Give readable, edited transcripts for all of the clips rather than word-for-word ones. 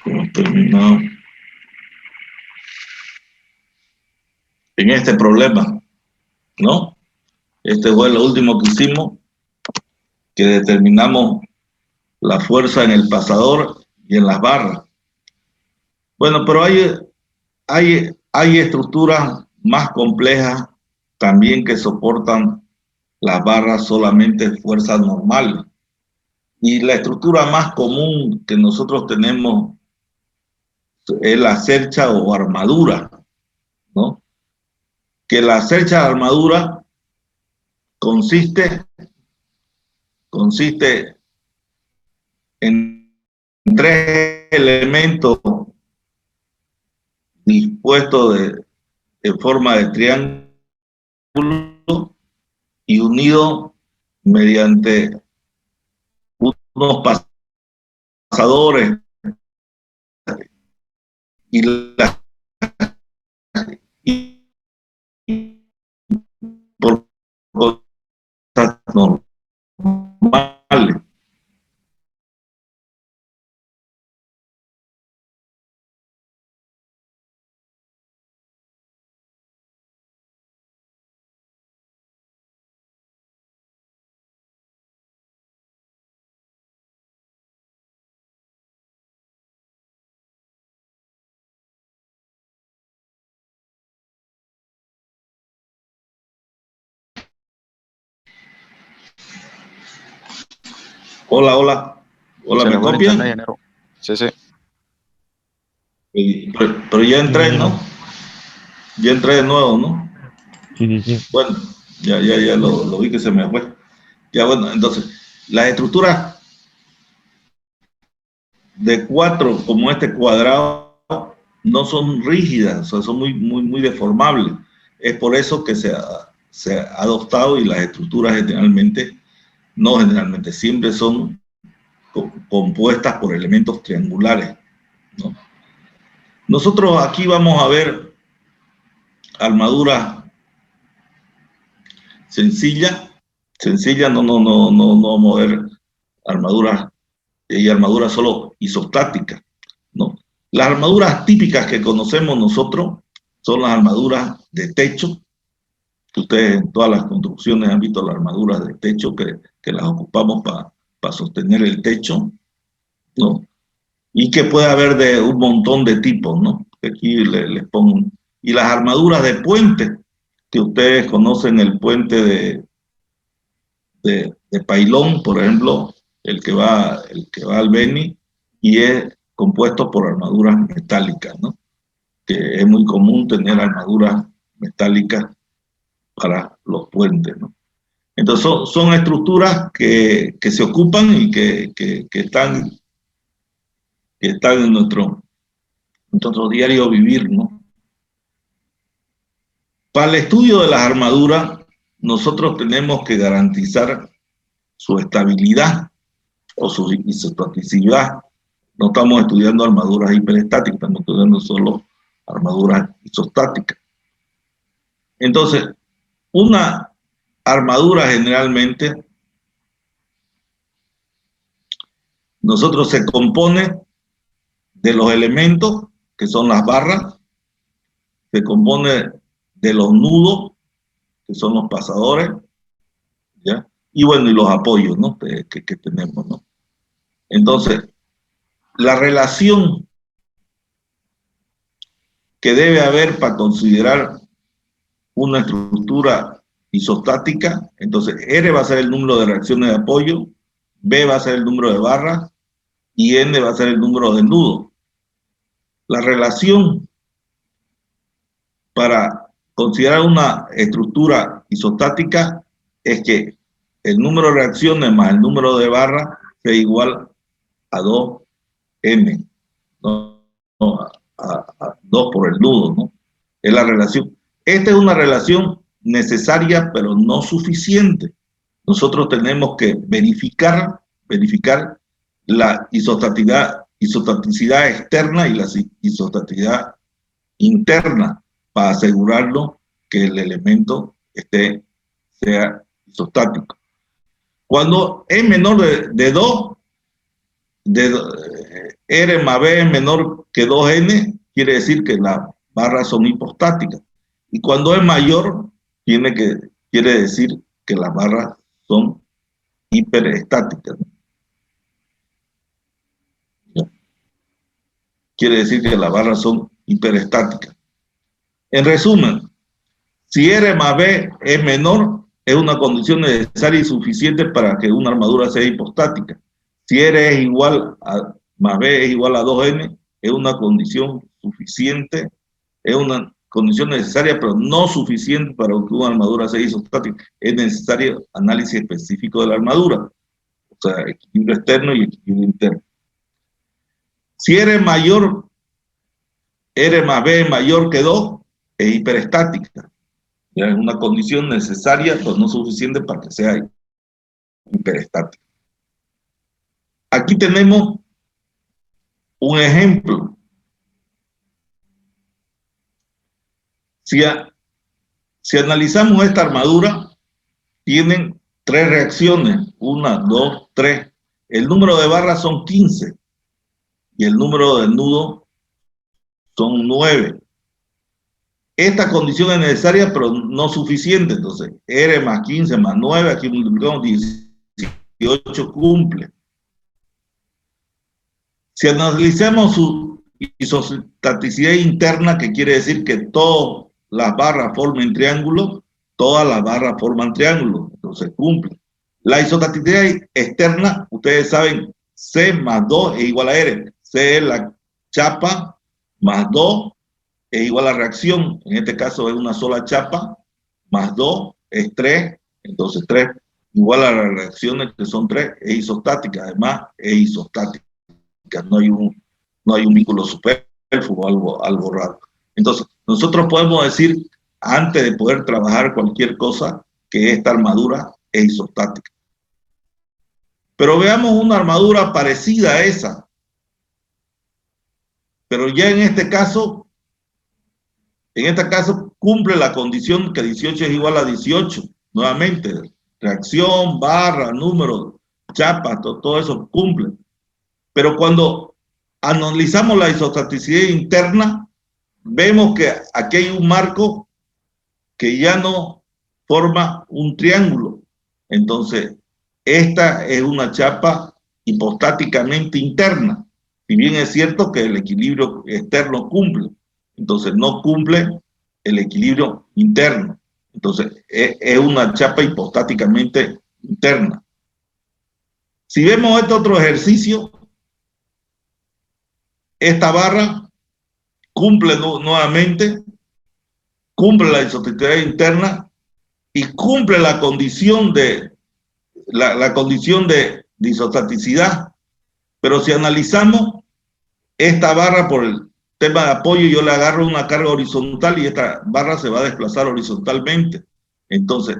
hemos terminado en este problema, ¿no? Este fue lo último que hicimos, que determinamos la fuerza en el pasador y en las barras. Bueno, pero hay estructuras más complejas también que soportan las barras solamente fuerza normal. Y la estructura más común que nosotros tenemos es la cercha o armadura, ¿no? Que la cercha de armadura consiste en tres elementos dispuestos en forma de triángulo y unidos mediante unos pasadores y las y por cosas normales. Hola, hola. Hola, Se le ¿me fue el internet, copian? ingeniero. Sí, sí. Pero ya entré, ¿no? Ya entré de nuevo, ¿no? Sí, sí, sí. Bueno, ya lo vi que se me fue. Ya bueno, entonces, las estructuras de cuatro, como este cuadrado, no son rígidas, o sea, son muy deformables. Es por eso que se ha adoptado y las estructuras generalmente, no generalmente, siempre son compuestas por elementos triangulares, ¿no? Nosotros aquí vamos a ver armaduras sencillas, no vamos a ver armaduras y armaduras solo isostáticas, ¿no? Las armaduras típicas que conocemos nosotros son las armaduras de techo, que ustedes en todas las construcciones han visto las armaduras de techo que las ocupamos para sostener el techo, ¿no? Y que puede haber de un montón de tipos, ¿no? Aquí les pongo. Y las armaduras de puente, que ustedes conocen el puente de Pailón, por ejemplo, el que va al Beni, y es compuesto por armaduras metálicas, ¿no? Que es muy común tener armaduras metálicas para los puentes, ¿no? Entonces son estructuras que se ocupan y que están en nuestro diario vivir, ¿no? Para el estudio de las armaduras, nosotros tenemos que garantizar su estabilidad o su isostaticidad. No estamos estudiando armaduras hiperestáticas, estamos estudiando solo armaduras isostáticas. Entonces, una armadura generalmente, nosotros se compone de los elementos, que son las barras, se compone de los nudos, que son los pasadores, ¿ya? Y bueno, y los apoyos, ¿no? que tenemos, ¿no? Entonces, la relación que debe haber para considerar una estructura isostática, entonces R va a ser el número de reacciones de apoyo, B va a ser el número de barras y N va a ser el número de nudos. La relación para considerar una estructura isostática es que el número de reacciones más el número de barras sea igual a 2M, ¿no? A 2 por el nudo, ¿no? Es la relación. Esta es una relación necesaria, pero no suficiente. Nosotros tenemos que verificar la isostaticidad externa y la isostaticidad interna para asegurarnos que el elemento sea isostático. Cuando es menor de 2, R más B es menor que 2N, quiere decir que las barras son hipostáticas. Y cuando es mayor, quiere decir que las barras son hiperestáticas. Quiere decir que las barras son hiperestáticas. En resumen, si R más B es menor, es una condición necesaria y suficiente para que una armadura sea hipostática. Si R es igual a más B es igual a 2N, es una condición suficiente, es una condición necesaria, pero no suficiente para que una armadura sea isostática. Es necesario análisis específico de la armadura, o sea, equilibrio externo y equilibrio interno. Si R mayor, R más B es mayor que 2, es hiperestática. Ya es una condición necesaria, pero no suficiente para que sea hiperestática. Aquí tenemos un ejemplo. Si analizamos esta armadura, tienen 3 reacciones, 1, 2, 3. El número de barras son 15 y el número de nudos son 9. Esta condición es necesaria, pero no suficiente. Entonces, R más 15 más 9, aquí multiplicamos 18, cumple. Si analizamos su isostaticidad interna, que quiere decir que todas las barras forman triángulos, todas las barras forman triángulos, entonces cumple. La isostaticidad externa, ustedes saben, C más 2 es igual a R. C es la chapa más 2 es igual a reacción. En este caso es una sola chapa, más 2 es 3, entonces 3 igual a las reacciones que son 3, es isostática, además es isostática. No hay un vínculo superfluo, algo raro. Entonces, nosotros podemos decir, antes de poder trabajar cualquier cosa, que esta armadura es isostática. Pero veamos una armadura parecida a esa. Pero ya en este caso cumple la condición que 18 es igual a 18. Nuevamente, reacción, barra, número, chapa, todo eso cumple. Pero cuando analizamos la isostaticidad interna, vemos que aquí hay un marco que ya no forma un triángulo. Entonces, esta es una chapa hipostáticamente interna. Si bien es cierto que el equilibrio externo cumple, entonces no cumple el equilibrio interno. Entonces, es una chapa hipostáticamente interna. Si vemos este otro ejercicio, esta barra cumple nuevamente, cumple la isostaticidad interna y cumple la condición de isostaticidad. Pero si analizamos esta barra por el tema de apoyo, yo le agarro una carga horizontal y esta barra se va a desplazar horizontalmente. Entonces,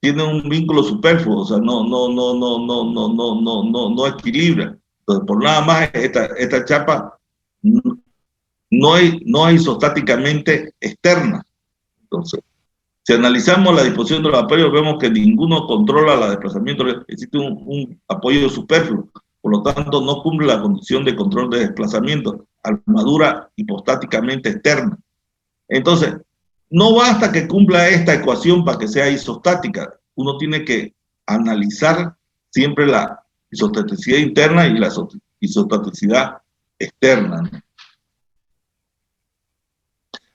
tiene un vínculo superfluo, o sea, no equilibra. Entonces, por nada más, esta chapa no es isostáticamente externa. Entonces, si analizamos la disposición de los apoyos, vemos que ninguno controla el desplazamiento, existe un apoyo superfluo, por lo tanto no cumple la condición de control de desplazamiento, armadura hipostáticamente externa. Entonces, no basta que cumpla esta ecuación para que sea isostática, uno tiene que analizar siempre la isostaticidad interna y la isostaticidad externa.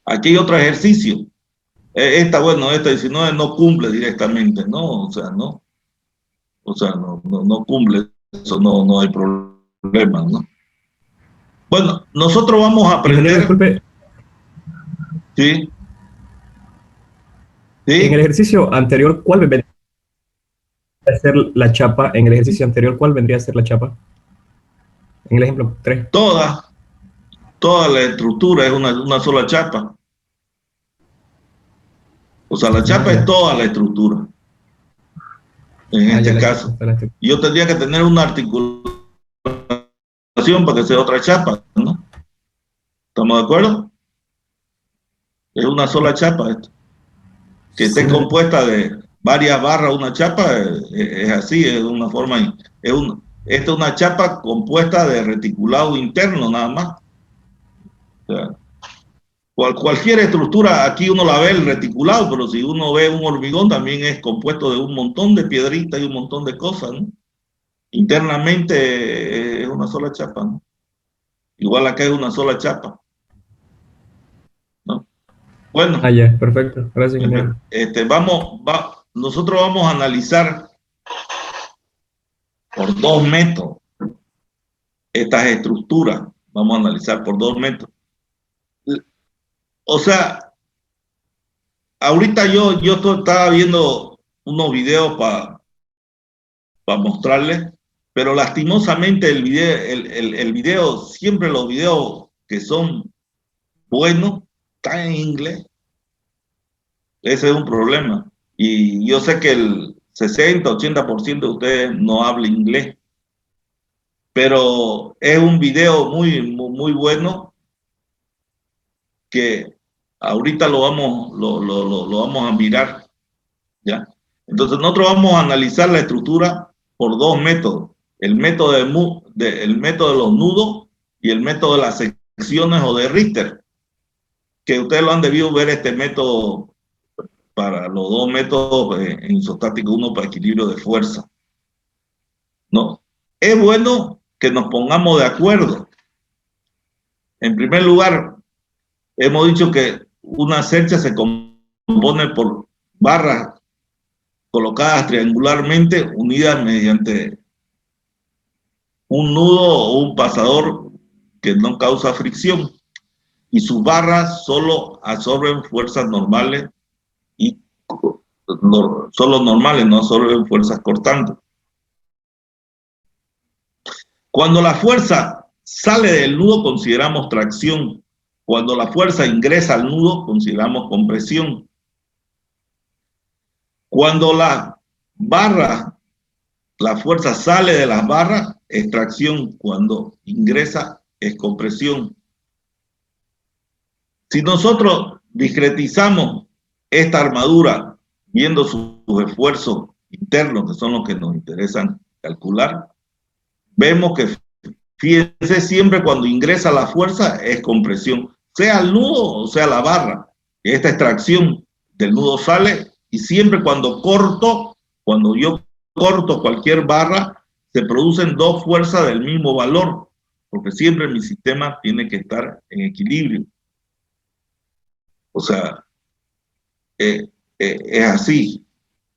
Aquí hay otro ejercicio. Esta 19 no cumple directamente, ¿no? O sea, no cumple, eso no hay problema, ¿no? Bueno, nosotros vamos a aprender. Disculpe. Sí. En el ejercicio anterior, ¿cuál vendría a ser la chapa? En el ejercicio anterior, ¿cuál vendría a ser la chapa? En el ejemplo 3. Toda la estructura es una sola chapa. O sea, la chapa es toda la estructura. En este caso. Yo tendría que tener una articulación para que sea otra chapa, ¿no? ¿Estamos de acuerdo? Es una sola chapa esto. Que esté compuesta de varias barras, una chapa, es así, es una forma, esta es una chapa compuesta de reticulado interno nada más. O sea, cualquier estructura, aquí uno la ve el reticulado, pero si uno ve un hormigón también es compuesto de un montón de piedritas y un montón de cosas, ¿no? Internamente es una sola chapa, ¿no? Igual acá es una sola chapa, ¿no? Bueno, Ya, perfecto. Gracias, ingeniero. nosotros vamos a analizar por 2 métodos estas estructuras. Vamos a analizar por 2 métodos. O sea, ahorita yo estaba viendo unos videos para mostrarles, pero lastimosamente el video, siempre los videos que son buenos, están en inglés. Ese es un problema. Y yo sé que el 60-80% de ustedes no habla inglés, pero es un video muy bueno que ahorita lo vamos a mirar, ¿ya? Entonces nosotros vamos a analizar la estructura por 2 métodos. El método el método de los nudos y el método de las secciones o de Richter, que ustedes lo han debido ver este método para los 2 métodos en isostático, uno para equilibrio de fuerza, ¿no? Es bueno que nos pongamos de acuerdo. En primer lugar, hemos dicho que una cercha se compone por barras colocadas triangularmente unidas mediante un nudo o un pasador que no causa fricción, y sus barras solo absorben fuerzas normales y solo normales, no absorben fuerzas cortantes. Cuando la fuerza sale del nudo consideramos tracción. Cuando la fuerza ingresa al nudo consideramos compresión. Cuando la fuerza sale de las barras es tracción. Cuando ingresa es compresión. Si nosotros discretizamos esta armadura viendo sus esfuerzos internos, que son los que nos interesan calcular, vemos que, fíjense, siempre cuando ingresa la fuerza es compresión, sea el nudo o sea la barra. Esta extracción del nudo sale, y siempre cuando yo corto cualquier barra, se producen dos fuerzas del mismo valor, porque siempre mi sistema tiene que estar en equilibrio. O sea, es así.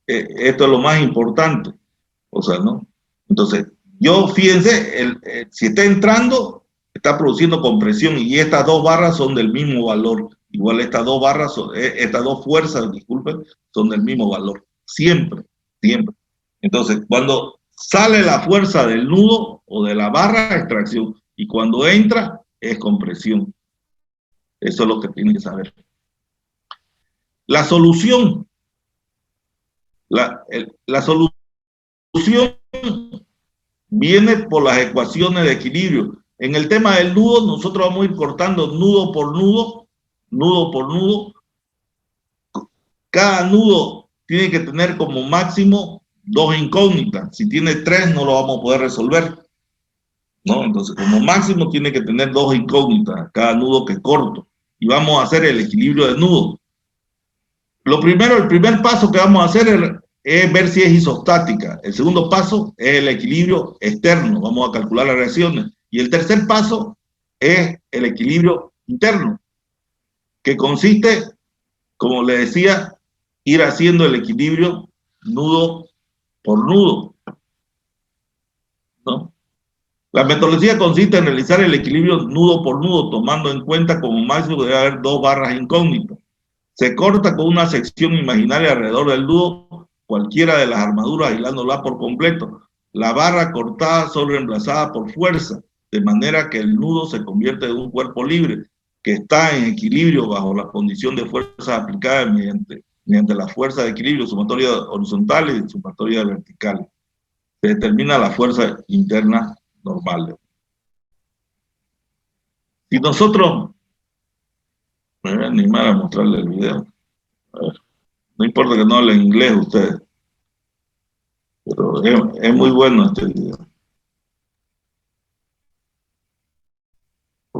Esto es lo más importante. O sea, ¿no? Entonces, fíjense, si está entrando, está produciendo compresión, y estas dos barras son del mismo valor. Igual estas dos fuerzas, disculpen, son del mismo valor. Siempre, siempre. Entonces, cuando sale la fuerza del nudo o de la barra, es tracción. Y cuando entra, es compresión. Eso es lo que tienen que saber. La solución. La solución viene por las ecuaciones de equilibrio. En el tema del nudo, nosotros vamos a ir cortando nudo por nudo, nudo por nudo. Cada nudo tiene que tener como máximo 2 incógnitas. Si tiene 3, no lo vamos a poder resolver, ¿no? Entonces, como máximo tiene que tener 2 incógnitas cada nudo que corto. Y vamos a hacer el equilibrio de nudos. El primer paso que vamos a hacer es ver si es isostática. El segundo paso es el equilibrio externo. Vamos a calcular las reacciones. Y el tercer paso es el equilibrio interno, que consiste, como le decía, ir haciendo el equilibrio nudo por nudo, ¿no? La metodología consiste en realizar el equilibrio nudo por nudo, tomando en cuenta como máximo debe haber 2 barras incógnitas. Se corta con una sección imaginaria alrededor del nudo cualquiera de las armaduras, aislándola por completo. La barra cortada son reemplazada por fuerza, de manera que el nudo se convierte en un cuerpo libre, que está en equilibrio bajo la condición de fuerzas aplicadas mediante la fuerza de equilibrio, sumatoria horizontal y sumatoria vertical. Se determina la fuerza interna normal. Si nosotros, me voy a animar a mostrarle el video. A ver. No importa que no hablen inglés ustedes, pero es muy bueno este video.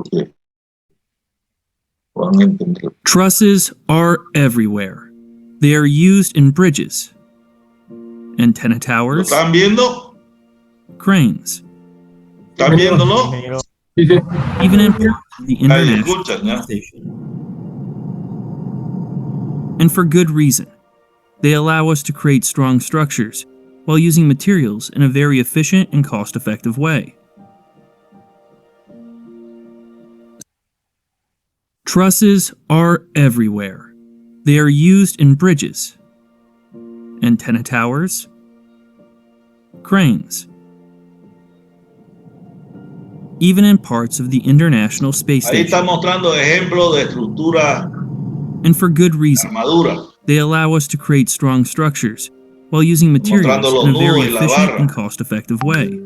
porque van a entender. Trusses are everywhere. They are used in bridges, antenna ¿Lo towers, están viendo? cranes, ¿Están viéndolo? Sí, sí. even in parts of the Ahí International escuchan, ¿ya? Space Station. And for good reason. They allow us to create strong structures while using materials in a very efficient and cost-effective way. Trusses are everywhere. They are used in bridges, antenna towers, cranes, even in parts of the International Space Ahí está Station. mostrando ejemplos de estructura, And for good reason. armadura. They allow us to create strong structures while using materials Mostrando los in a very nudos y la efficient barra. and cost-effective way.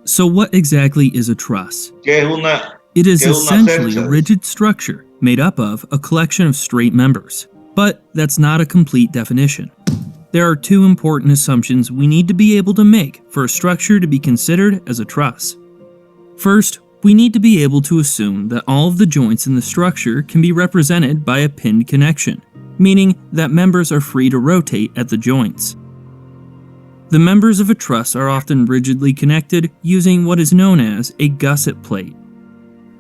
So what exactly is a truss? Que es una, It is Que una essentially a cercha. rigid structure made up of a collection of straight members. But that's not a complete definition. There are two important assumptions we need to be able to make for a structure to be considered as a truss. First, we need to be able to assume that all of the joints in the structure can be represented by a pinned connection, meaning that members are free to rotate at the joints. The members of a truss are often rigidly connected using what is known as a gusset plate.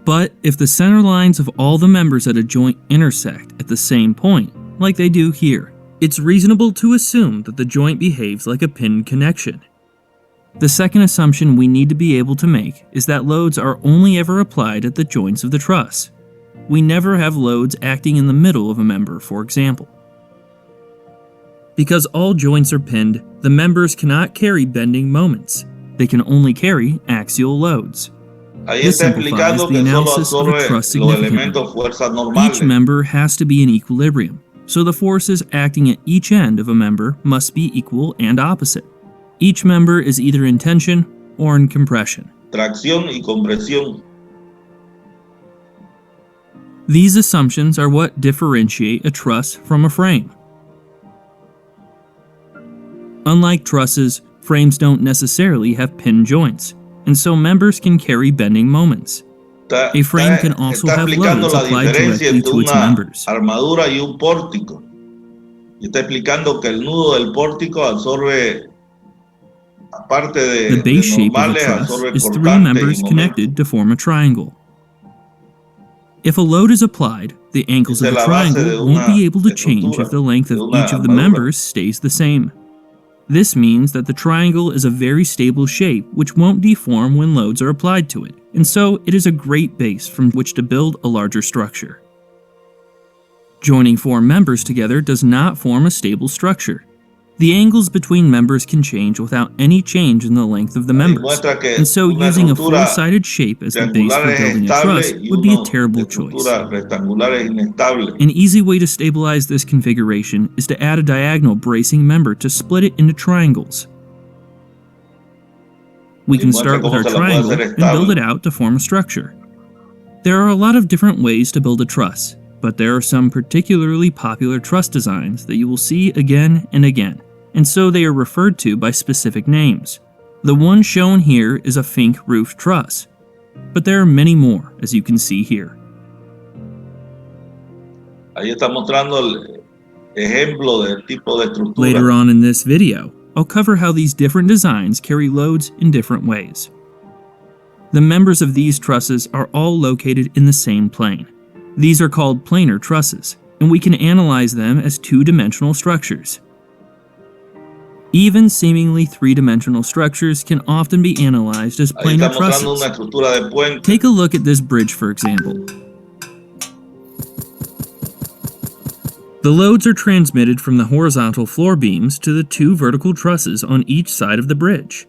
But if the center lines of all the members at a joint intersect at the same point, like they do here, it's reasonable to assume that the joint behaves like a pinned connection. The second assumption we need to be able to make is that loads are only ever applied at the joints of the truss. We never have loads acting in the middle of a member, for example. Because all joints are pinned, the members cannot carry bending moments. They can only carry axial loads. ahí This está simplifies explicando the que solo analysis of a absorbe truss los significantly. elementos fuerzas normales. Each member has to be in equilibrium, so the forces acting at each end of a member must be equal and opposite. Each member is either in tension or in compression. Tracción y compresión. These assumptions are what differentiate a truss from a frame. Unlike trusses, frames don't necessarily have pin joints, and so members can carry bending moments. A frame can also Está have explicando loads la applied diferencia directly entre to its una members. armadura y un pórtico. Y está explicando que el nudo del pórtico absorbe, aparte The de base shape of a normales, truss absorbe is three cortantes y members momentos. connected to form a triangle. If a load is applied, the angles of Esa the es la base de triangle won't una be able to change estructura, if the length de of una each of the armadura. members stays the same. This means that the triangle is a very stable shape which won't deform when loads are applied to it, and so it is a great base from which to build a larger structure. Joining four members together does not form a stable structure. The angles between members can change without any change in the length of the Ahí members, muestra que and so una using a estructura four-sided shape as the base triangular for es building a estable truss y would be a una terrible choice. estructura rectangular es inestable. An easy way to stabilize this configuration is to add a diagonal bracing member to split it into triangles. We Y can muestra start with cómo our se la puede triangle hacer and build estable. it out to form a structure. There are a lot of different ways to build a truss, but there are some particularly popular truss designs that you will see again and again, and so they are referred to by specific names. The one shown here is a Fink roof truss, but there are many more, as you can see here. Ahí está mostrando el ejemplo del tipo de estructura. Later on in this video, I'll cover how these different designs carry loads in different ways. The members of these trusses are all located in the same plane. These are called planar trusses, and we can analyze them as two-dimensional structures. Even seemingly three-dimensional structures can often be analyzed as Ahí está planar mostrando una trusses. estructura de puente. Take a look at this bridge, for example. The loads are transmitted from the horizontal floor beams to the two vertical trusses on each side of the bridge.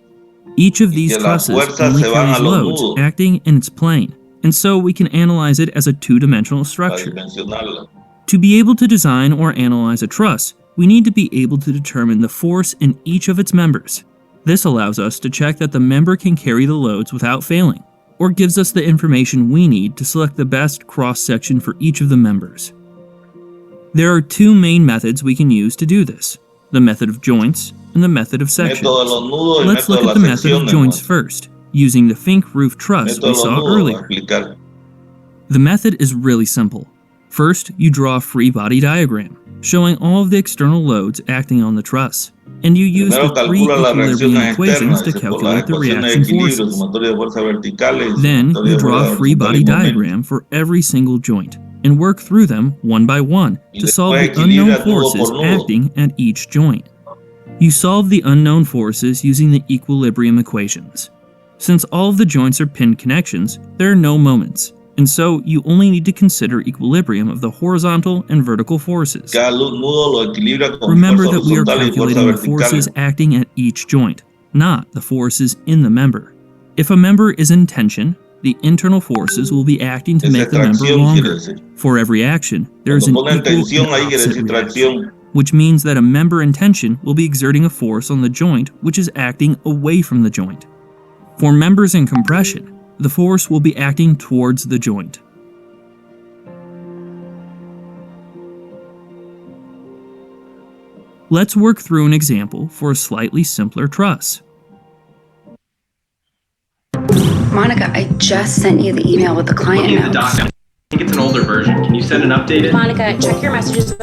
Each of these que las trusses fuerzas only se van carries a los loads nudos. acting in its plane, and so we can analyze it as a two-dimensional Para structure. dimensionarla. To be able to design or analyze a truss, we need to be able to determine the force in each of its members. This allows us to check that the member can carry the loads without failing, or gives us the information we need to select the best cross-section for each of the members. There are two main methods we can use to do this, the method of joints and the method of sections. Método de los nudos y Let's método look de at the las method of secciones. joints ¿no? first. using the Fink roof truss Esto we de los saw nudos voy a earlier. explicar. The method is really simple. First, you draw a free body diagram, showing all of the external loads acting on the truss, and you use Primero the three calcula las equilibrium reacciones equations externas, to dice, por las calculate the ecuaciones de reaction equilibrio, forces. sumatoria de fuerzas verticales y Then, sumatoria you de draw a fuerzas free horizontales body y momento. diagram for every single joint, and work through them one by one Y to solve después the unknown equilibra nudo forces por nudo. acting at each joint. You solve the unknown forces using the equilibrium equations. Since all of the joints are pinned connections, there are no moments, and so you only need to consider equilibrium of the horizontal and vertical forces. Cada nudo lo equilibra con Remember fuerza that we are horizontal y fuerza calculating the forces vertical. acting at each joint, not the forces in the member. If a member is in tension, the internal forces will be acting to Esa make es the member tracción, quiere longer. decir. For every action, there is Cuando an ponen equal tensión and ahí, quiere opposite decir reaction, tracción. which means that a member in tension will be exerting a force on the joint which is acting away from the joint. For members in compression, the force will be acting towards the joint. Let's work through an example for a slightly simpler truss. Monica, I just sent you the email with the client Looking at the notes. doc, I think it's an older version. Can you send an updated? Monica, check your messages.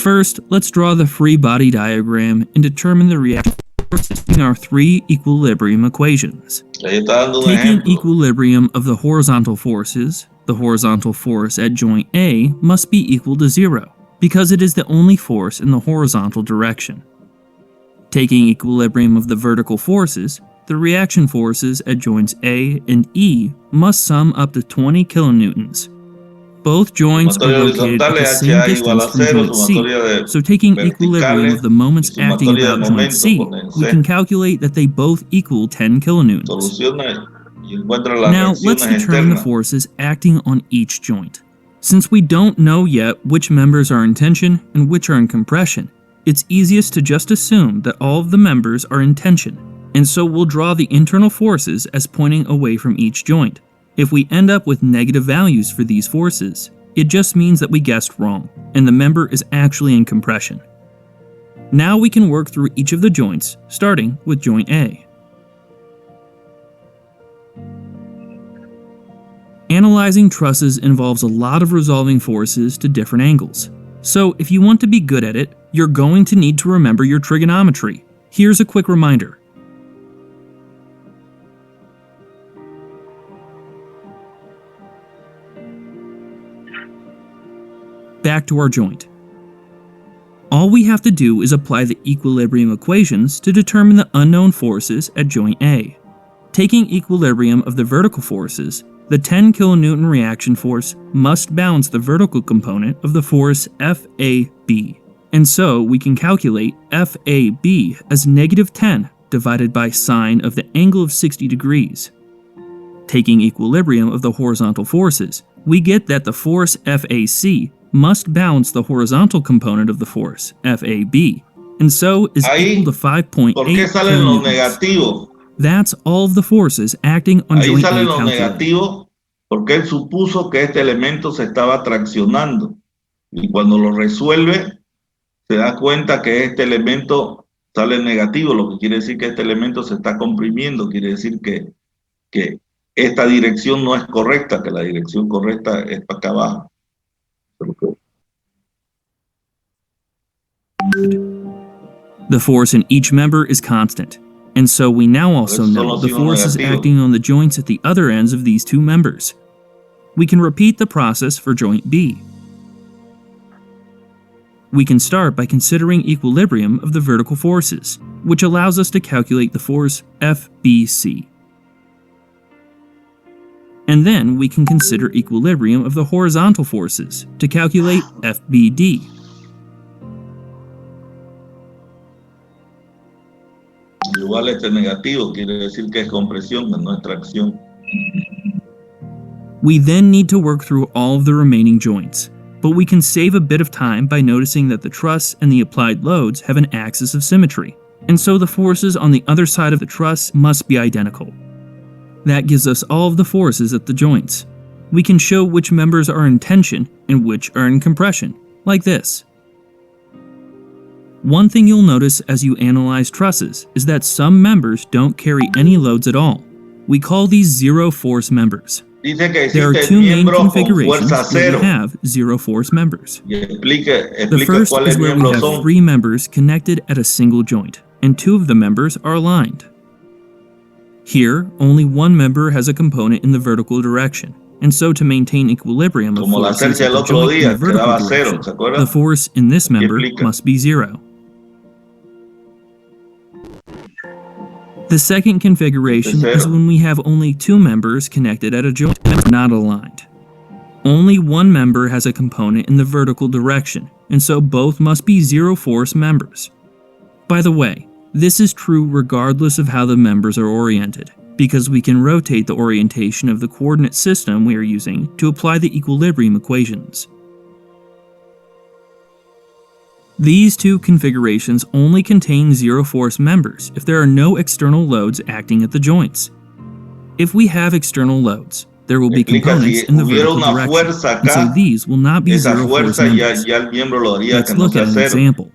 First, let's draw the free body diagram and determine the reaction forces in our three equilibrium equations. Ahí está dando un Taking ejemplo. equilibrium of the horizontal forces, the horizontal force at joint A must be equal to 0, because it is the only force in the horizontal direction. Taking equilibrium of the vertical forces, the reaction forces at joints A and E must sum up to 20 kilonewtons. Both joints are Sumatoria located at the horizontales, same HA igual distance a from 0, joint C, sumatoria de so taking equilibrium of the moments y acting sumatoria de about joint momento C, con el we C. can calculate that they both equal 10 kilonewtons. Soluciona y encuentra las Now, let's reacciones determine the externas. forces acting on each joint. Since we don't know yet which members are in tension and which are in compression, it's easiest to just assume that all of the members are in tension, and so we'll draw the internal forces as pointing away from each joint. If we end up with negative values for these forces, it just means that we guessed wrong, and the member is actually in compression. Now we can work through each of the joints, starting with joint A. Analyzing trusses involves a lot of resolving forces to different angles. So if you want to be good at it, you're going to need to remember your trigonometry. Here's a quick reminder. Back to our joint. All we have to do is apply the equilibrium equations to determine the unknown forces at joint A. Taking equilibrium of the vertical forces, the 10 kilonewton reaction force must balance the vertical component of the force FAB. And so we can calculate FAB as negative 10 divided by sine of the angle of 60 degrees. Taking equilibrium of the horizontal forces, we get that the force FAC must balance the horizontal component of the force FAB, and so is Ahí, equal to 5.8 ¿Por qué salen los kilonewtons. negativos? That's all of the forces acting on Ahí joint A salen los calculated. negativos porque él supuso que este elemento se estaba traccionando. Y cuando lo resuelve, se da cuenta que este elemento sale negativo, lo que quiere decir que este elemento se está comprimiendo, quiere decir que esta dirección no es correcta, que la dirección correcta es para acá abajo. The force in each member is constant, and so we now also Por eso know son the los forces negativos. acting on the joints at the other ends of these two members. We can repeat the process for joint B. We can start by considering equilibrium of the vertical forces, which allows us to calculate the force FBC. And then we can consider equilibrium of the horizontal forces to calculate FBD. Igual este negativo quiere decir que es compresión, no es tracción. We then need to work through all of the remaining joints, but we can save a bit of time by noticing that the truss and the applied loads have an axis of symmetry, and so the forces on the other side of the truss must be identical. That gives us all of the forces at the joints. We can show which members are in tension and which are in compression, like this. One thing you'll notice as you analyze trusses is that some members don't carry any loads at all. We call these zero force members. Dice que There are existen two main miembros con configurations fuerza where we cero. have zero force members. Y explica The first cuáles is where we miembros have son. 3 members connected at a single joint, and 2 of the members are aligned. Here, only one member has a component in the vertical direction, and so to maintain equilibrium of Como la forces cercha at del the otro joint in día, the vertical que daba cero, direction, ¿se acuerdan? the force in this Aquí member explica. must be 0. The second configuration Cero. is when we have only 2 members connected at a joint not aligned. Only one member has a component in the vertical direction, and so both must be zero force members. By the way, this is true regardless of how the members are oriented, because we can rotate the orientation of the coordinate system we are using to apply the equilibrium equations. These two configurations only contain zero force members if there are no external loads acting at the joints. If we have external loads, there will be Explica components si in the hubiera vertical una direction, fuerza and so acá, these will not be esa zero force fuerza members. ya el miembro lo haría Let's que no look sea at an cero. example.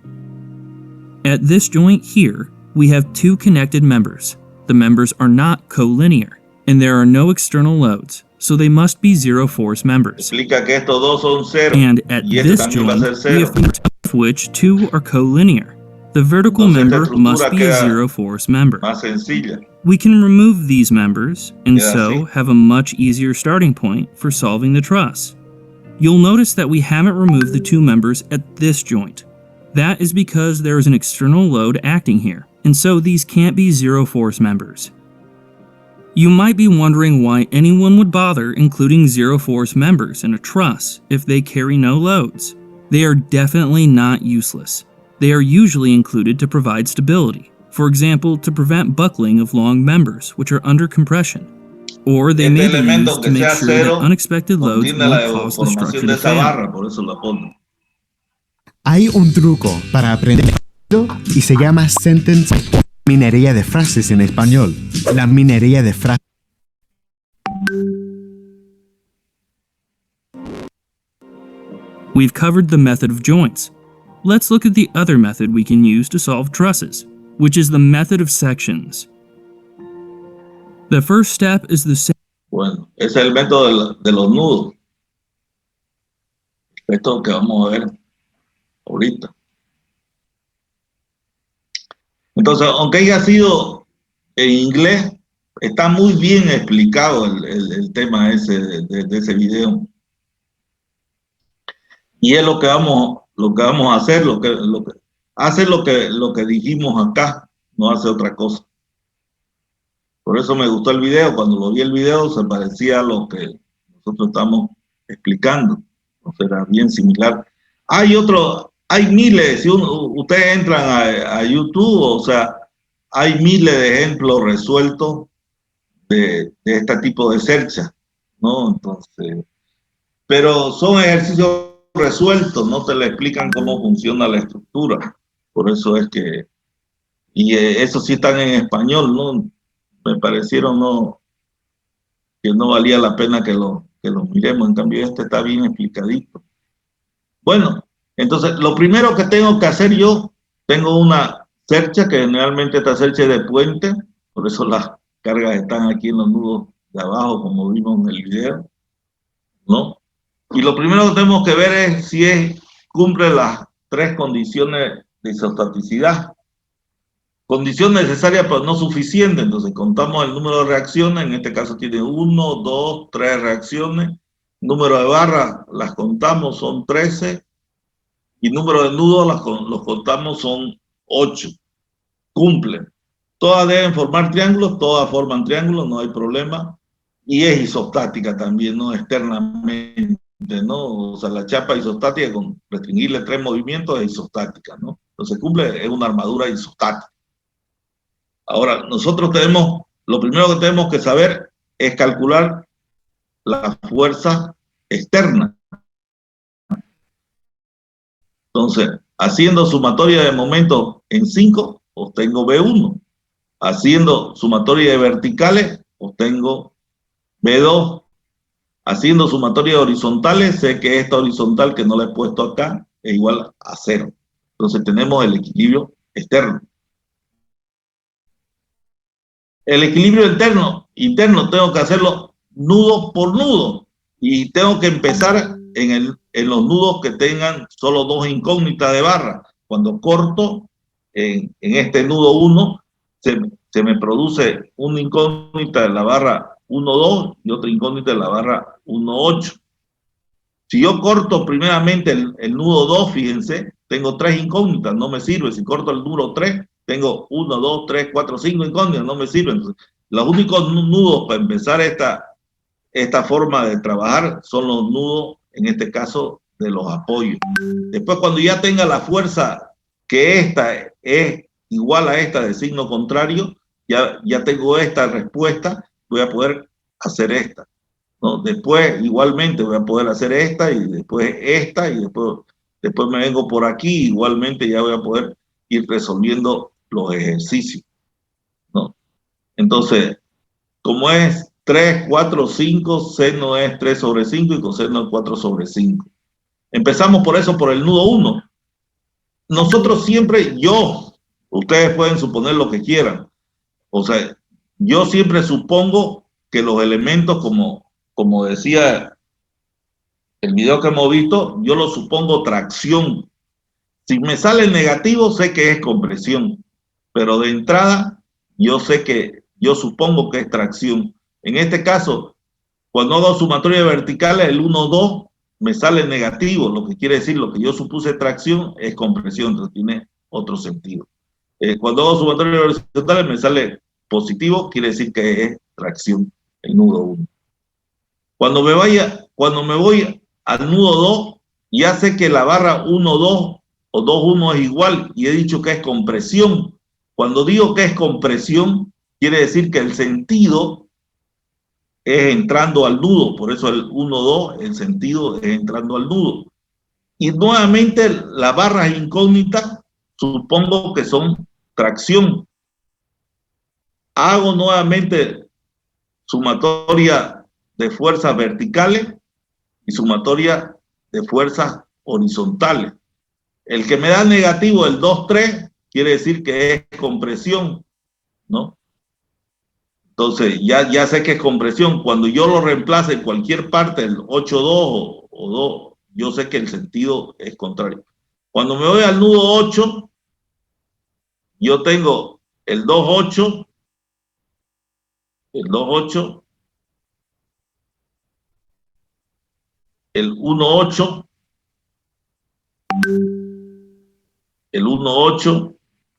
At this joint here, we have 2 connected members. The members are not collinear, and there are no external loads, so they must be zero force members. Explica que estos dos son cero. And at y este this también va a joint, ser we cero. have of which 2 are collinear. The vertical Entonces, esta member estructura must be a queda zero force member. Más sencilla. We can remove these members, and Queda so así. have a much easier starting point for solving the truss. You'll notice that we haven't removed the 2 members at this joint. That is because there is an external load acting here, and so these can't be zero force members. You might be wondering why anyone would bother including zero force members in a truss if they carry no loads. They are definitely not useless. They are usually included to provide stability, for example, to prevent buckling of long members which are under compression. Or they may be elemento used to que make sea sure cero that unexpected loads contiene la won't cause the structure deformación de to esa fail. barra, por eso la pongo. Hay un truco para aprender y se llama sentence minería de frases en español. La minería de frases. We've covered the method of joints. Let's look at the other method we can use to solve trusses, which is the method of sections. The first step is the Bueno, ese es el método de los nudos. Esto que vamos a ver ahorita. Entonces, aunque haya sido en inglés, está muy bien explicado el tema ese de ese video. Y es lo que vamos a hacer, hace lo que dijimos acá, no hace otra cosa. Por eso me gustó el video. Cuando lo vi el video se parecía a lo que nosotros estamos explicando. Entonces era bien similar. Hay miles, si ustedes entran a YouTube, o sea, hay miles de ejemplos resueltos de este tipo de cercha, ¿no? Entonces, pero son ejercicios resueltos, no te le explican cómo funciona la estructura. Por eso es que, y eso sí están en español, ¿no? Me parecieron que no valía la pena que lo miremos. En cambio este está bien explicadito. Bueno, entonces lo primero que tengo que hacer yo, tengo una cercha que generalmente esta cercha es de puente, por eso las cargas están aquí en los nudos de abajo como vimos en el video, ¿no? Y lo primero que tenemos que ver es si cumple las 3 condiciones de isostaticidad. Condición necesaria pero no suficiente, entonces contamos el número de reacciones, en este caso tiene 1, 2, 3 reacciones, número de barras las contamos, son 13, y número de nudos los contamos, son 8, cumplen. Todas deben formar triángulos, todas forman triángulos, no hay problema, y es isostática también, ¿no? Externamente, ¿no? O sea, la chapa isostática con restringirle 3 movimientos es isostática, ¿no? Entonces cumple, es una armadura isostática. Ahora, nosotros lo primero que tenemos que saber es calcular la fuerza externa. Entonces, haciendo sumatoria de momentos en 5, obtengo B1. Haciendo sumatoria de verticales, obtengo B2. Haciendo sumatoria de horizontales, sé que esta horizontal que no la he puesto acá es igual a 0. Entonces tenemos el equilibrio externo. El equilibrio interno tengo que hacerlo nudo por nudo y tengo que empezar en los nudos que tengan solo 2 incógnitas de barra. Cuando corto en este nudo 1, se me produce una incógnita de la barra 1,2 y otra incógnita de la barra 1,8. Si yo corto primeramente el nudo 2, fíjense, tengo 3 incógnitas, no me sirve. Si corto el nudo 3, tengo 1, 2, 3, 4, 5 incógnitas, no me sirven. Entonces, los únicos nudos para empezar esta forma de trabajar son los nudos, en este caso, de los apoyos. Después, cuando ya tenga la fuerza que esta es igual a esta de signo contrario, ya tengo esta respuesta, voy a poder hacer esta, ¿no? Después, igualmente, voy a poder hacer esta y después esta y después me vengo por aquí, igualmente ya voy a poder ir resolviendo los ejercicios, ¿no? Entonces, como es 3, 4, 5, seno es 3 sobre 5 y coseno es 4 sobre 5. Empezamos por eso, por el nudo 1. Nosotros siempre, ustedes pueden suponer lo que quieran. O sea, yo siempre supongo que los elementos, como decía el video que hemos visto, yo lo supongo tracción. Si me sale negativo, sé que es compresión. Pero de entrada, yo supongo que es tracción. En este caso, cuando hago sumatoria verticales, el 1, 2 me sale negativo, lo que quiere decir lo que yo supuse tracción es compresión, entonces tiene otro sentido. Cuando hago sumatoria horizontales me sale positivo, quiere decir que es tracción, el nudo 1. Cuando me voy al nudo 2, ya sé que la barra 1, 2 o 2, 1 es igual y he dicho que es compresión. Cuando digo que es compresión, quiere decir que el sentido es entrando al nudo, por eso el 1, 2, el sentido es entrando al nudo. Y nuevamente las barras incógnitas supongo que son tracción. Hago nuevamente sumatoria de fuerzas verticales y sumatoria de fuerzas horizontales. El que me da negativo, el 2, 3, quiere decir que es compresión, ¿no? Entonces, ya sé que es compresión. Cuando yo lo reemplace en cualquier parte, el 8, 2 o 2, yo sé que el sentido es contrario. Cuando me voy al nudo 8, yo tengo el 2, 8, el 2, 8, el 1, 8, el 1, 8,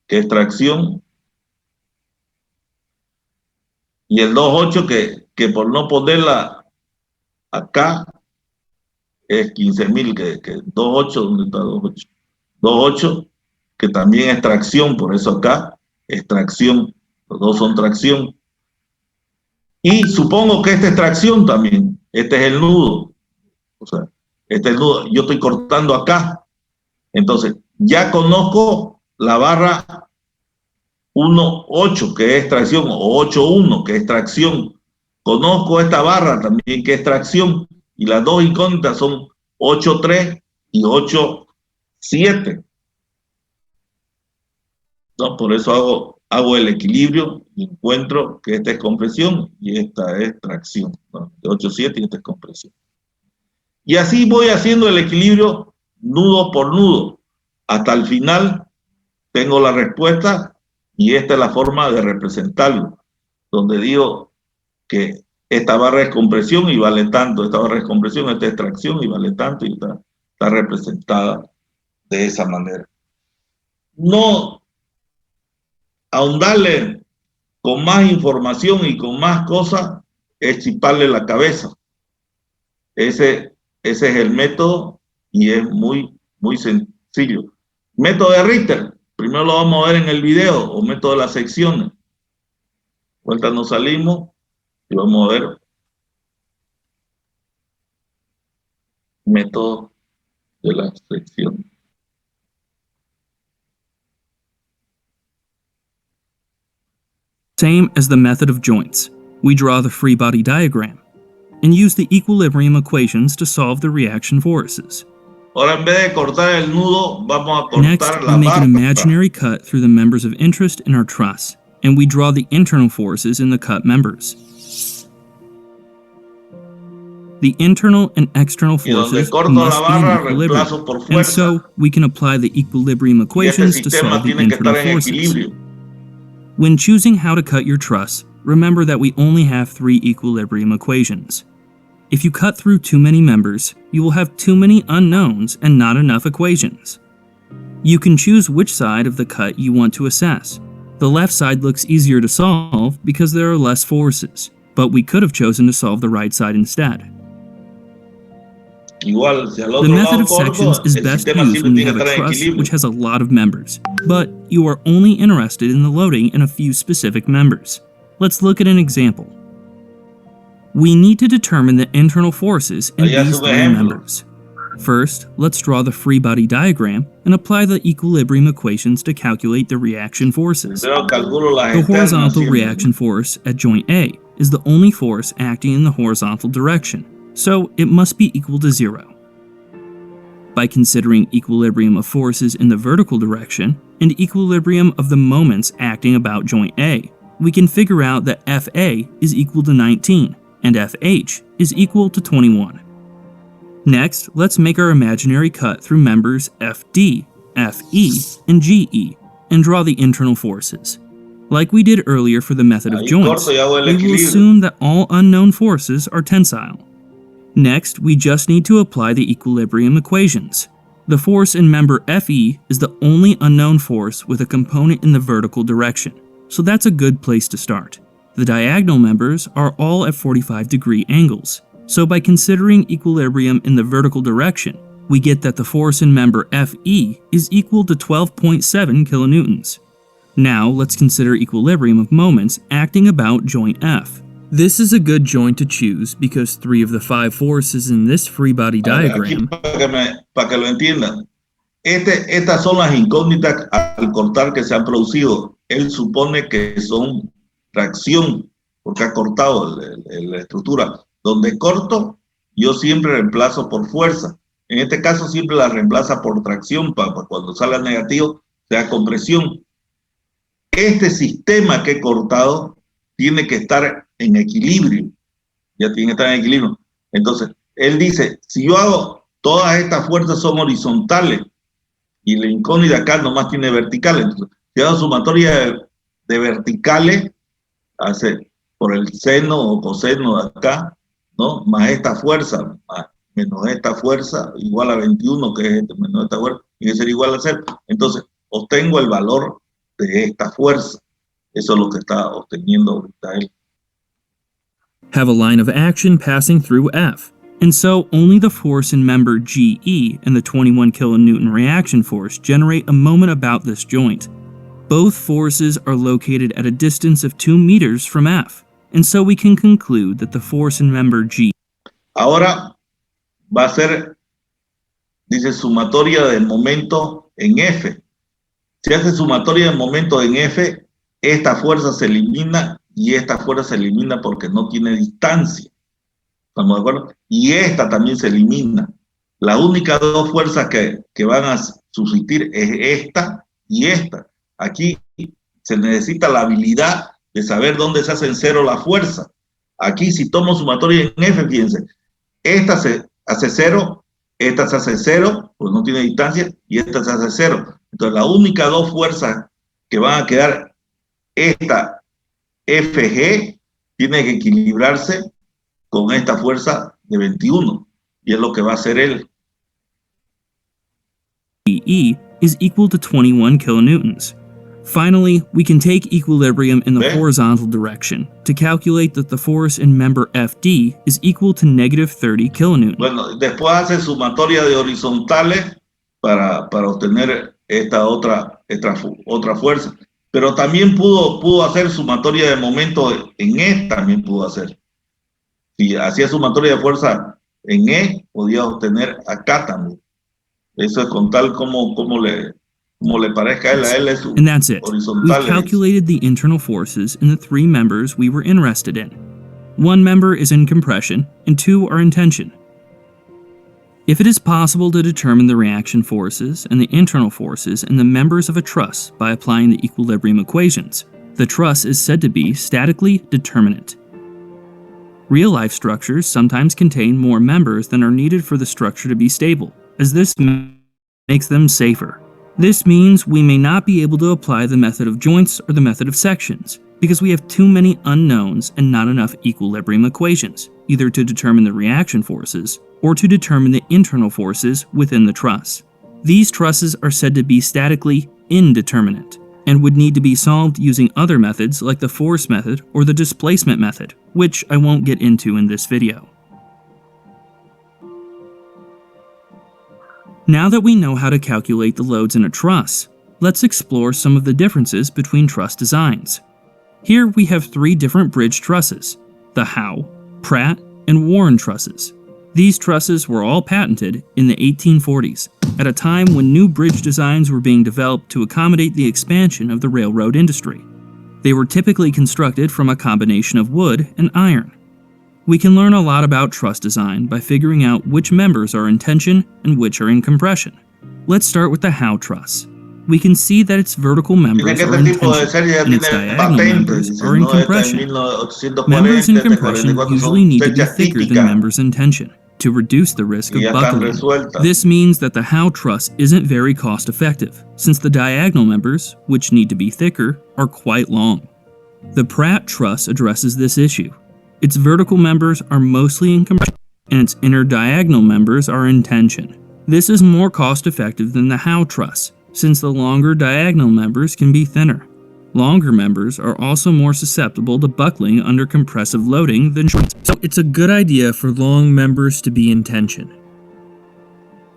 que es tracción, y el 2, 8, que por no ponerla acá, es 15.000, que 2, 8, ¿dónde está 2, 8? 2, 8, que también es tracción, por eso acá es tracción, los dos son tracción. Y supongo que esta es tracción también, este es el nudo, o sea, este es el nudo, yo estoy cortando acá, entonces ya conozco la barra 1, 8, que es tracción, o 8, 1, que es tracción. Conozco esta barra también, que es tracción, y las dos incógnitas son 8, 3 y 8, 7. ¿No? Por eso hago el equilibrio y encuentro que esta es compresión y esta es tracción, ¿no? De 8, 7 y esta es compresión. Y así voy haciendo el equilibrio nudo por nudo. Hasta el final tengo la respuesta y esta es la forma de representarlo, donde digo que esta barra es compresión y vale tanto, esta barra es compresión, esta es tracción y vale tanto, y está representada de esa manera. No ahondarle con más información y con más cosas es chiparle la cabeza. Ese es el método y es muy sencillo. Método de Richter, primero lo vamos a ver en el video, o método de las secciones. Vuelta nos salimos y vamos a ver método de las secciones. Same as the method of joints, we draw the free body diagram and use the equilibrium equations to solve the reaction forces. Ahora en vez de cortar el nudo, vamos a Next, cortar we la make an barra. imaginary cut through the members of interest in our truss, and we draw the internal forces in the cut members. The internal and external Y donde forces corto must la be in barra, equilibrium, reemplazo por and fuerza. so we can apply the equilibrium Y este equations to sistema solve the tiene que internal estar en forces. equilibrio. When choosing how to cut your truss, remember that we only have 3 equilibrium equations. If you cut through too many members, you will have too many unknowns and not enough equations. You can choose which side of the cut you want to assess. The left side looks easier to solve because there are less forces, but we could have chosen to solve the right side instead. Igual, si al The otro method lado of sections corto, is el best sistema used siempre when you tiene have que a estar en truss equilibrio. which has a lot of members, but you are only interested in the loading in a few specific members. Let's look at an example. We need to determine the internal forces in Allá these es un 3 ejemplo. members. First, let's draw the free body diagram and apply the equilibrium equations to calculate the reaction forces. Primero calculo las The externas horizontal siempre. reaction force at joint A is the only force acting in the horizontal direction, so it must be equal to 0. By considering equilibrium of forces in the vertical direction and equilibrium of the moments acting about joint A, we can figure out that FA is equal to 19 and FH is equal to 21. Next, let's make our imaginary cut through members FD, FE, and GE and draw the internal forces. Like we did earlier for the method of Ahí joints, corto y hago el we will equilibrio. assume that all unknown forces are tensile. Next, we just need to apply the equilibrium equations. The force in member FE is the only unknown force with a component in the vertical direction, so that's a good place to start. The diagonal members are all at 45-degree angles, so by considering equilibrium in the vertical direction, we get that the force in member FE is equal to 12.7 kilonewtons. Now, let's consider equilibrium of moments acting about joint F. This is a good joint to choose because 3 of the 5 forces in this free body diagram Para que lo entiendan. Estas son las incógnitas al cortar que se han producido. Él supone que son tracción, porque ha cortado la estructura. Donde corto, yo siempre reemplazo por fuerza. En este caso siempre la reemplaza por tracción, para cuando salga negativo, sea compresión. Este sistema que he cortado tiene que estar en equilibrio. Ya tiene que estar en equilibrio. Entonces, él dice, si yo hago, todas estas fuerzas son horizontales y la incógnita acá nomás tiene verticales. Entonces, si hago sumatoria de verticales, hace por el seno o coseno de acá, ¿no? Más esta fuerza, menos esta fuerza, igual a 21, que es menos esta fuerza, tiene que ser igual a 0. Entonces, obtengo el valor de esta fuerza. Eso es lo que está obteniendo ahorita él. have a line of action passing through F, and so only the force in member GE and the 21 kilonewton reaction force generate a moment about this joint. Both forces are located at a distance of 2 meters from F, and so we can conclude that the force in member G. Ahora va a ser, dice, sumatoria de momento en F. Si hace sumatoria de momento en F, esta fuerza se elimina y esta fuerza se elimina porque no tiene distancia. ¿Estamos de acuerdo? Y esta también se elimina. Las únicas 2 fuerzas que van a subsistir es esta y esta. Aquí se necesita la habilidad de saber dónde se hacen 0 la fuerza. Aquí si tomo sumatoria en F, fíjense, esta se hace 0, esta se hace 0, pues no tiene distancia, y esta se hace 0. Entonces las únicas 2 fuerzas que van a quedar, esta FG tiene que equilibrarse con esta fuerza de 21, y es lo que va a hacer él. E is equal to 21 kilonewtons. Finally, we can take equilibrium in the horizontal direction to calculate that the force in member FD is equal to negative 30 kilonewtons. Bueno, después hace sumatoria de horizontales para obtener esta otra fuerza. Pero también pudo hacer sumatoria de momento en E, también pudo hacer. Si hacía sumatoria de fuerza en E, podía obtener acá también. Eso es con tal como le parezca a él es And that's it. We've horizontal. calculated the internal forces in the 3 members we were interested in. 1 member is in compression, and 2 are in tension. If it is possible to determine the reaction forces and the internal forces in the members of a truss by applying the equilibrium equations, the truss is said to be statically determinate. Real-life structures sometimes contain more members than are needed for the structure to be stable, as this makes them safer. This means we may not be able to apply the method of joints or the method of sections, because we have too many unknowns and not enough equilibrium equations, either to determine the reaction forces or to determine the internal forces within the truss. These trusses are said to be statically indeterminate, and would need to be solved using other methods like the force method or the displacement method, which I won't get into in this video. Now that we know how to calculate the loads in a truss, let's explore some of the differences between truss designs. Here we have 3 different bridge trusses: the Howe, Pratt, and Warren trusses. These trusses were all patented in the 1840s, at a time when new bridge designs were being developed to accommodate the expansion of the railroad industry. They were typically constructed from a combination of wood and iron. We can learn a lot about truss design by figuring out which members are in tension and which are in compression. Let's start with the Howe truss. We can see that its vertical members are in tension and its diagonal members are in compression. Members in compression usually need to be thicker than members in tension to reduce the risk of buckling. This means that the Howe truss isn't very cost effective, since the diagonal members, which need to be thicker, are quite long. The Pratt truss addresses this issue. Its vertical members are mostly in compression, and its inner diagonal members are in tension. This is more cost effective than the Howe truss, since the longer diagonal members can be thinner. Longer members are also more susceptible to buckling under compressive loading than short, so it's a good idea for long members to be in tension.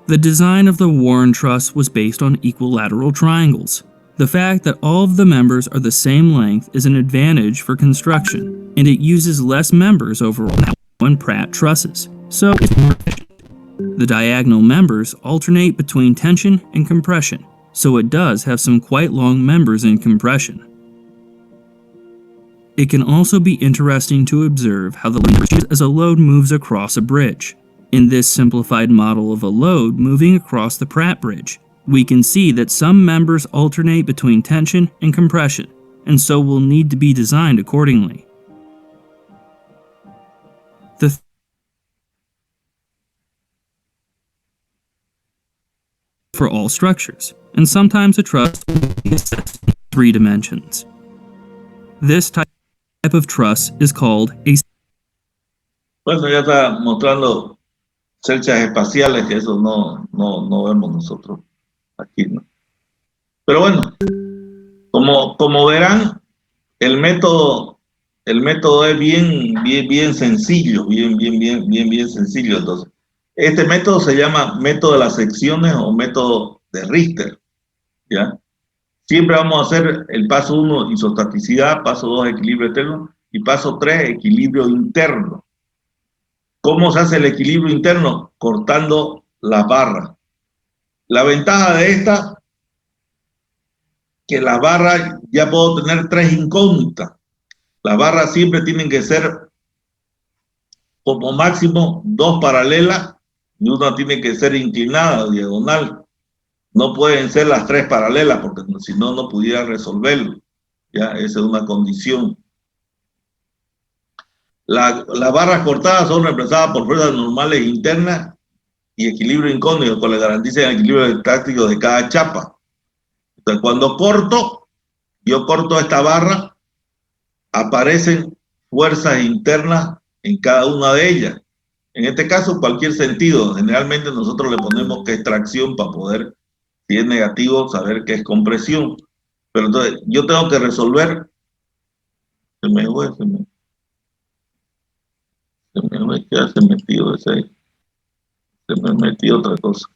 The design of the Warren truss was based on equilateral triangles. The fact that all of the members are the same length is an advantage for construction, and it uses less members overall than Pratt trusses, so it's more efficient. The diagonal members alternate between tension and compression, so it does have some quite long members in compression. It can also be interesting to observe how the load changes as a load moves across a bridge. In this simplified model of a load moving across the Pratt bridge, we can see that some members alternate between tension and compression, and so will need to be designed accordingly. For all structures, and sometimes a truss will be assessed in 3 dimensions. This type of truss is called a... Bueno, ya está mostrando cerchas espaciales, que eso no vemos nosotros aquí, ¿no? Pero bueno, como verán, el método es bien sencillo, bien sencillo. Entonces, este método se llama método de las secciones o método de Richter, ¿ya? Siempre vamos a hacer el paso 1, isostaticidad, paso 2, equilibrio externo, y paso 3, equilibrio interno. ¿Cómo se hace el equilibrio interno? Cortando las barras. La ventaja de esta, que las barras ya puedo tener 3 incógnitas. Las barras siempre tienen que ser como máximo 2 paralelas y una tiene que ser inclinada, diagonal. No pueden ser las 3 paralelas porque si no, no pudiera resolverlo. Ya, esa es una condición. Las barras cortadas son reemplazadas por fuerzas normales internas y equilibrio incógnito, que le garantizan el equilibrio táctico de cada chapa. Entonces, cuando yo corto esta barra, aparecen fuerzas internas en cada una de ellas. En este caso, cualquier sentido. Generalmente nosotros le ponemos que es tracción para poder, si es negativo, saber que es compresión. Pero entonces, yo tengo que resolver. Se me metió ese ahí. Se me metió otra cosa.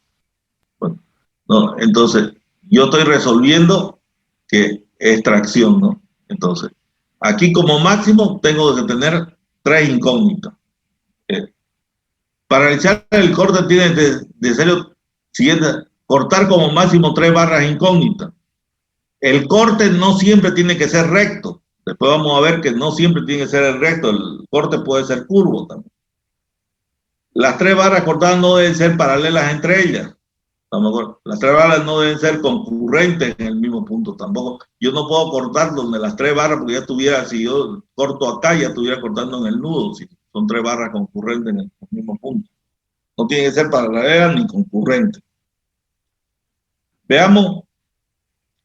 Bueno, no, entonces, yo estoy resolviendo que es tracción, ¿no? Entonces, aquí como máximo tengo que tener 3 incógnitas. Para realizar el corte tiene de ser siguiente, cortar como máximo 3 barras incógnitas. El corte no siempre tiene que ser recto. Después vamos a ver que no siempre tiene que ser recto. El corte puede ser curvo también. Las 3 barras cortadas no deben ser paralelas entre ellas. Las 3 barras no deben ser concurrentes en el mismo punto tampoco. Yo no puedo cortar donde las 3 barras, porque ya estuviera, si yo corto acá, ya estuviera cortando en el nudo, si son 3 barras concurrentes en el mismo punto. No tiene que ser paralelas ni concurrentes. Veamos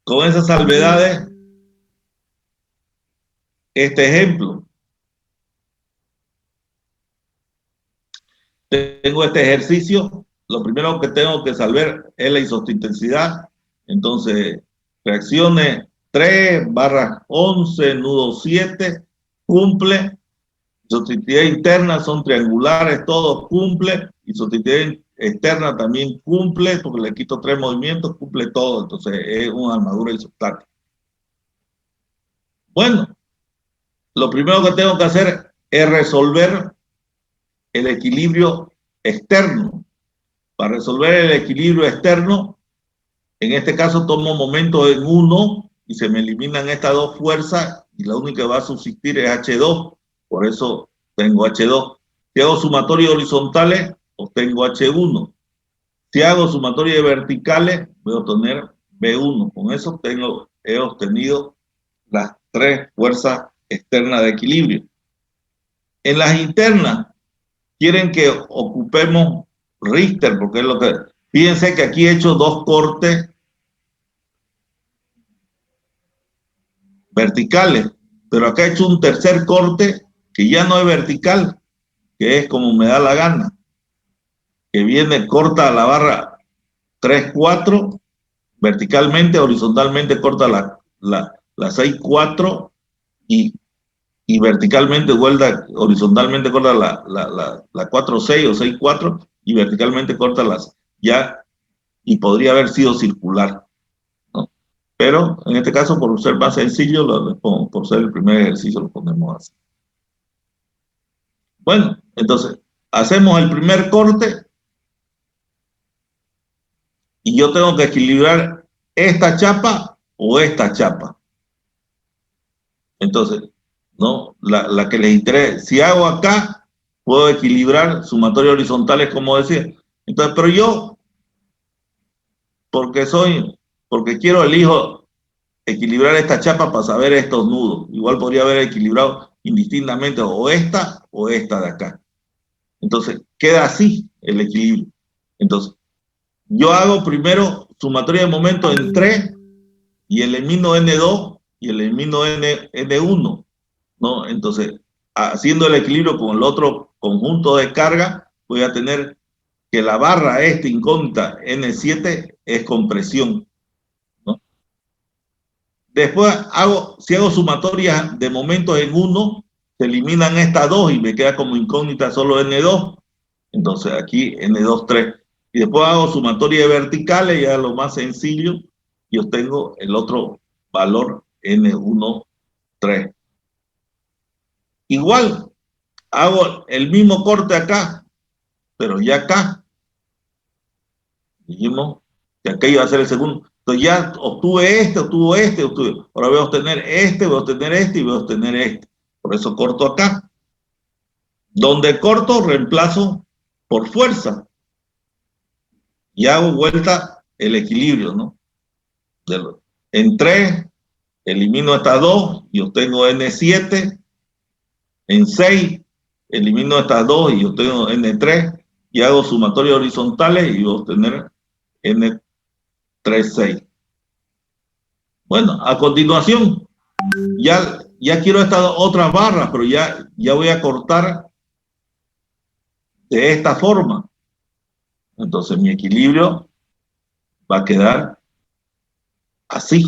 con esas salvedades este ejemplo. Tengo este ejercicio. Lo primero que tengo que saber es la isotintensidad. Entonces, reacciones 3 barra 11, nudo 7, cumple. Isotintensidad interna son triangulares, todos cumple. Isotintensidad externa también cumple, porque le quito 3 movimientos, cumple todo. Entonces, es una armadura isostática. Bueno, lo primero que tengo que hacer es resolver el equilibrio externo. Para resolver el equilibrio externo, en este caso tomo momento en 1 y se me eliminan estas 2 fuerzas y la única que va a subsistir es H2. Por eso tengo H2. Si hago sumatorio de horizontales, obtengo H1. Si hago sumatorio de verticales, voy a obtener B1. Con eso he obtenido las 3 fuerzas externas de equilibrio. En las internas, quieren que ocupemos Richter, porque es lo que... Fíjense que aquí he hecho 2 cortes verticales, pero acá he hecho un tercer corte que ya no es vertical, que es como me da la gana, que viene, corta la barra 3, 4, verticalmente, horizontalmente corta la 6, 4 y verticalmente horizontalmente corta la 4, 6 o 6, 4 y verticalmente corta las ya, y podría haber sido circular, ¿no? Pero en este caso, por ser más sencillo, por ser el primer ejercicio, lo ponemos así. Bueno, entonces, hacemos el primer corte y yo tengo que equilibrar esta chapa o esta chapa. Entonces, ¿no? La que les interese. Si hago acá, puedo equilibrar sumatorios horizontales, como decía. Entonces, pero yo, porque elijo equilibrar esta chapa para saber estos nudos. Igual podría haber equilibrado indistintamente o esta de acá. Entonces, queda así el equilibrio. Entonces, yo hago primero sumatoria de momento en 3 y elimino N2 y elimino N1. ¿No? Entonces, haciendo el equilibrio con el otro conjunto de carga, voy a tener que la barra incógnita N7 es compresión, ¿no? Después si hago sumatoria de momentos en 1, se eliminan estas 2 y me queda como incógnita solo N2. Entonces aquí N2, 3. Y después hago sumatoria de verticales, ya lo más sencillo, y obtengo el otro valor N1, 3. Igual, hago el mismo corte acá, pero ya acá. Dijimos que acá iba a ser el segundo. Entonces ya obtuve este. Ahora voy a obtener este, voy a obtener este y voy a obtener este. Por eso corto acá. Donde corto, reemplazo por fuerza. Y hago vuelta el equilibrio, ¿no? En 3, elimino estas 2 y obtengo N7. En 6, elimino estas 2 y obtengo N3 y hago sumatorios horizontales y voy a obtener N3, 6. Bueno, a continuación, ya quiero estas otras barras, pero ya voy a cortar de esta forma. Entonces mi equilibrio va a quedar así,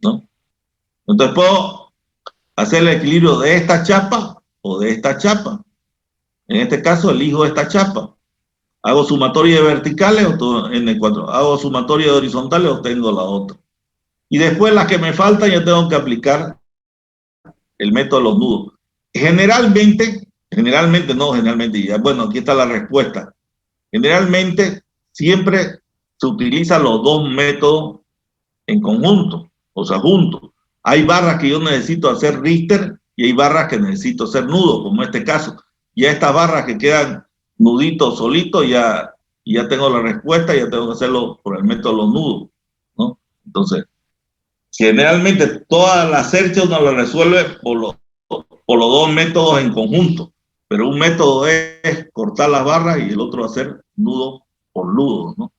¿no? Entonces puedo hacer el equilibrio de esta chapa o de esta chapa. En este caso elijo esta chapa. Hago sumatoria de verticales, N4. Hago sumatoria de horizontales, obtengo la otra. Y después las que me faltan, yo tengo que aplicar el método de los nudos. Generalmente, ya, bueno, aquí está la respuesta. Generalmente, siempre se utilizan los 2 métodos en conjunto, o sea, juntos. Hay barras que yo necesito hacer Richter y hay barras que necesito hacer nudo, como este caso. Ya estas barras que quedan nuditos solitos, ya tengo la respuesta, ya tengo que hacerlo por el método de los nudos, ¿no? Entonces, generalmente todas las searches uno las resuelve por los dos métodos en conjunto, pero un método es cortar las barras y el otro hacer nudo por nudo, ¿no?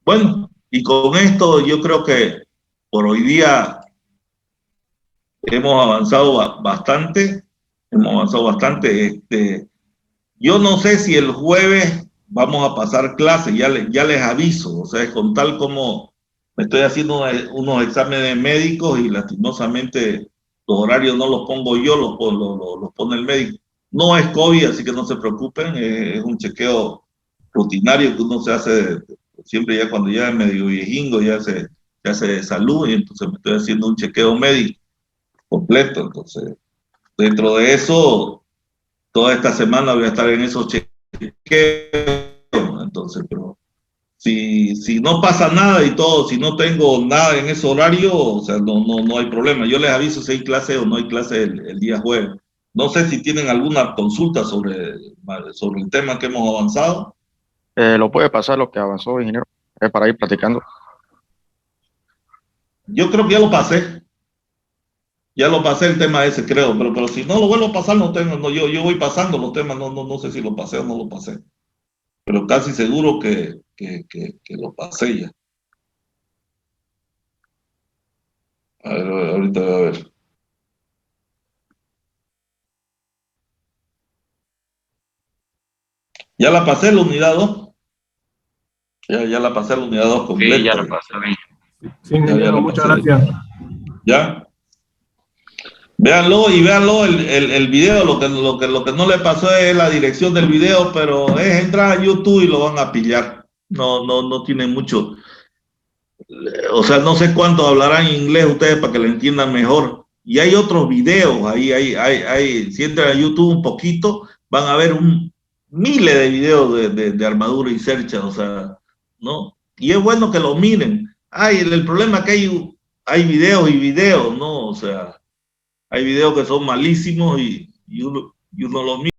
Bueno, y con esto yo creo que por hoy día hemos avanzado bastante, yo no sé si el jueves vamos a pasar clases, ya les aviso, o sea, con tal como me estoy haciendo unos exámenes médicos y lastimosamente los horarios no los pongo yo, los pone el médico. No es COVID, así que no se preocupen, es un chequeo rutinario que uno se hace siempre ya cuando ya es medio viejingo, ya se hace de salud, y entonces me estoy haciendo un chequeo médico completo. Entonces, dentro de eso, toda esta semana voy a estar en esos chequeos. Entonces, pero si no pasa nada y todo, si no tengo nada en ese horario, o sea, no hay problema. Yo les aviso si hay clase o no hay clase el día jueves. No sé si tienen alguna consulta sobre el tema que hemos avanzado. Lo puede pasar lo que avanzó, ingeniero, para ir platicando. Yo creo que ya lo pasé. Ya lo pasé el tema ese, creo, pero si no lo vuelvo a pasar, yo voy pasando los temas, no sé si lo pasé o no lo pasé. Pero casi seguro que lo pasé ya. A ver, ahorita voy a ver. Ya la pasé la unidad 2. Ya la pasé la unidad 2 completa. Sí, ya la pasé. Sí, ingeniero, muchas gracias. ¿Ya? Véanlo el video, lo que no le pasó es la dirección del video, pero es entrar a YouTube y lo van a pillar. No tiene mucho. O sea, no sé cuánto hablarán inglés ustedes para que lo entiendan mejor. Y hay otros videos, si entran a YouTube un poquito, van a ver miles de videos de armadura y cercha, o sea, ¿no? Y es bueno que lo miren. El problema es que hay videos y videos, ¿no? O sea, hay videos que son malísimos y uno lo mira.